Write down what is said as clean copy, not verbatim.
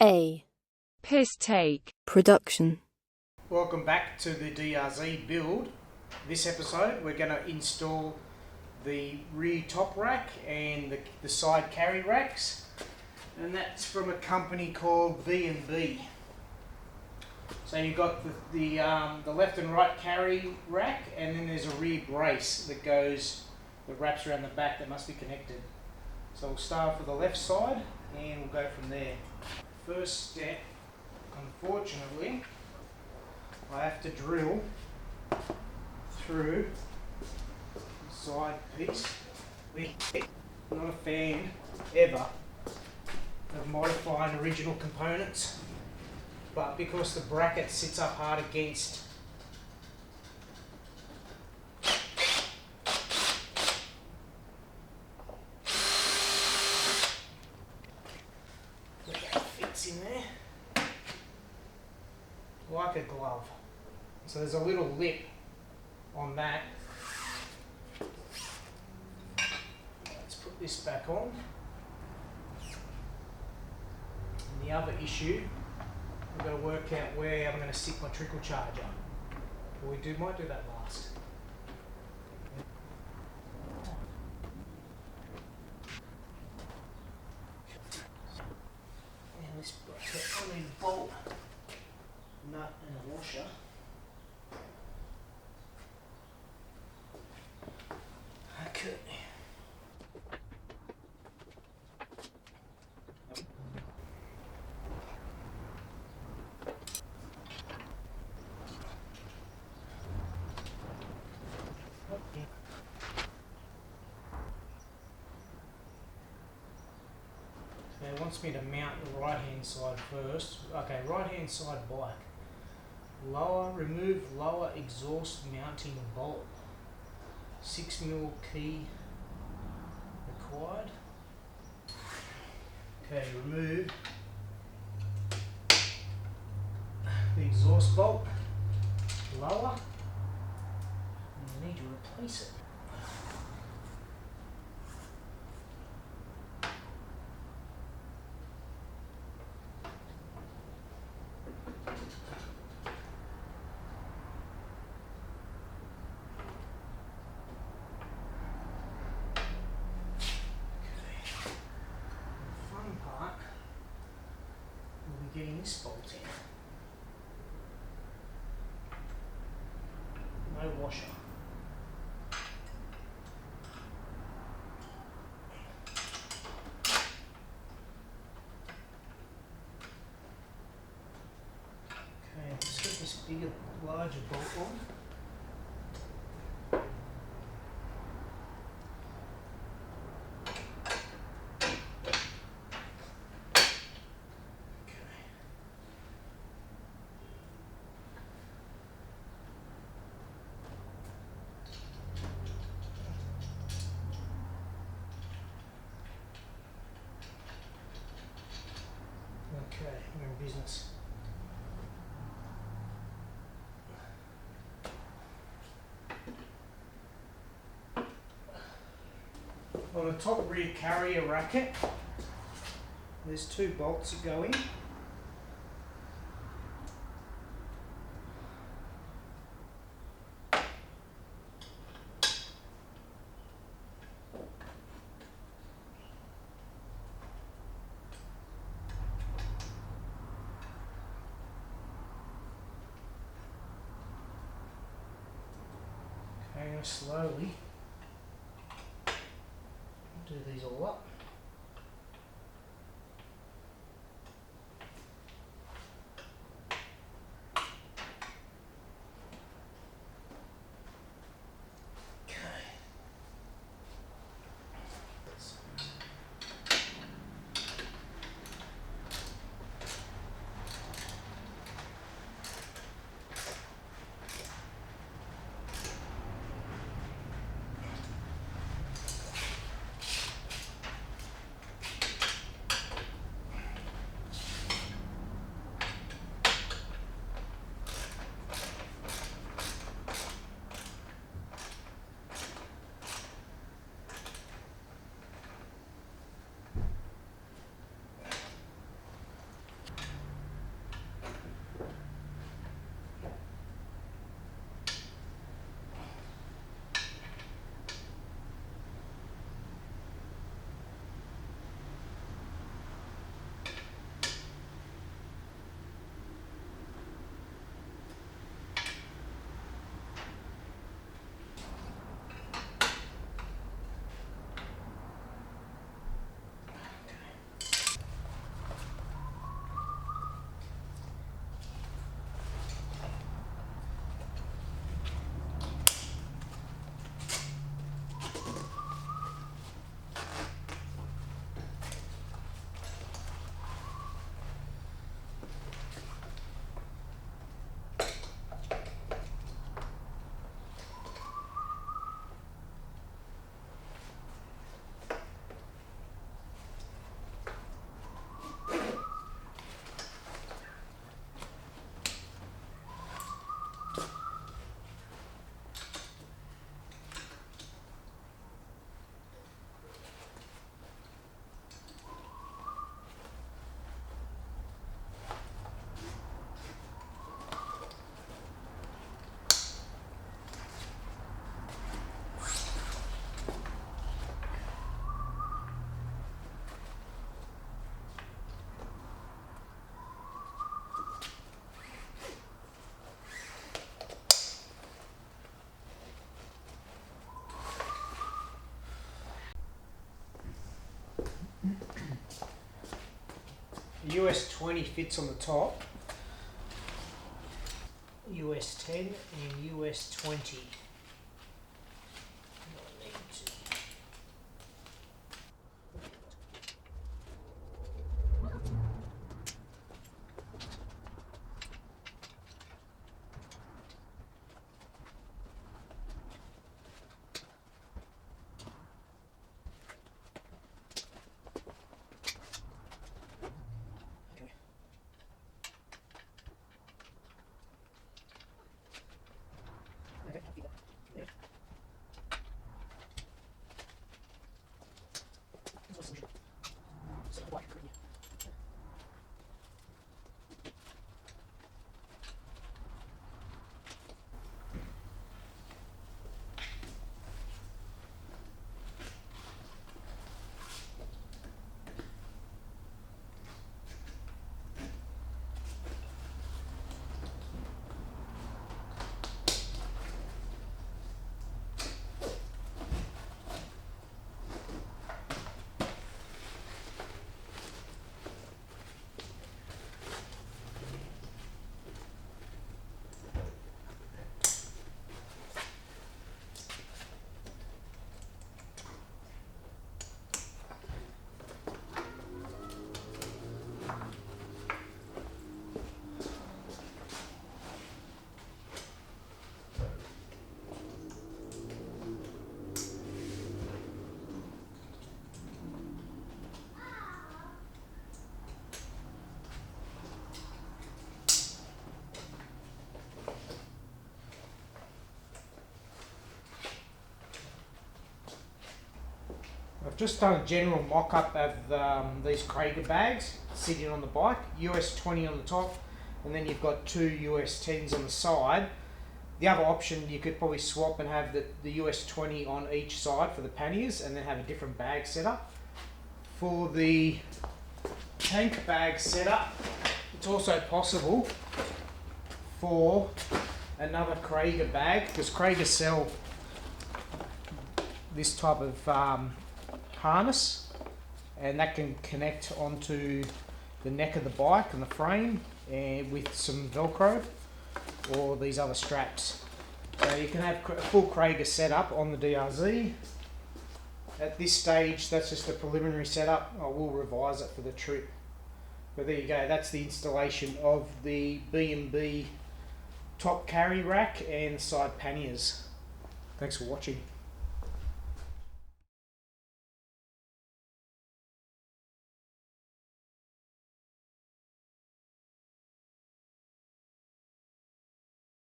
A. Piss take. Production. Welcome back to the DRZ build. This episode we're going to install the rear top rack and the side carry racks, and that's from a company called B&B. So you've got the left and right carry rack, and then there's a rear brace that wraps around the back that must be connected. So we'll start with the left side and we'll go from there. First step, unfortunately, I have to drill through the side piece. Not a fan ever of modifying original components, but because the bracket sits up hard against in there like a glove. So there's a little lip on that. Let's put this back on. And the other issue, I've got to work out where I'm going to stick my trickle charger. Well, might do that last. This bracket, I need a bolt, nut and a washer. Okay. It wants me to mount the right hand side first. Okay, right hand side black. Remove lower exhaust mounting bolt. 6mm key required. Okay, remove the exhaust bolt. Lower. And you need to replace it. Getting this bolt in. No washer. Okay, let's get this bigger, larger bolt on. Okay, we're in business. On the top rear carrier racket, there's two bolts that go in. I'm going to slowly do these all up. US20 fits on the top. US10 and US20. I've just done a general mock-up of these Kriega bags sitting on the bike, US20 on the top, and then you've got two US10s on the side. The other option, you could probably swap and have the US20 on each side for the panniers and then have a different bag setup. For the tank bag setup, it's also possible for another Kriega bag, because Kriega sell this type of harness, and that can connect onto the neck of the bike and the frame with some Velcro or these other straps. So you can have a full Kriega setup on the DRZ. At this stage, that's just a preliminary setup. I will revise it for the trip. But there you go, that's the installation of the B&B top carry rack and side panniers. Thanks for watching.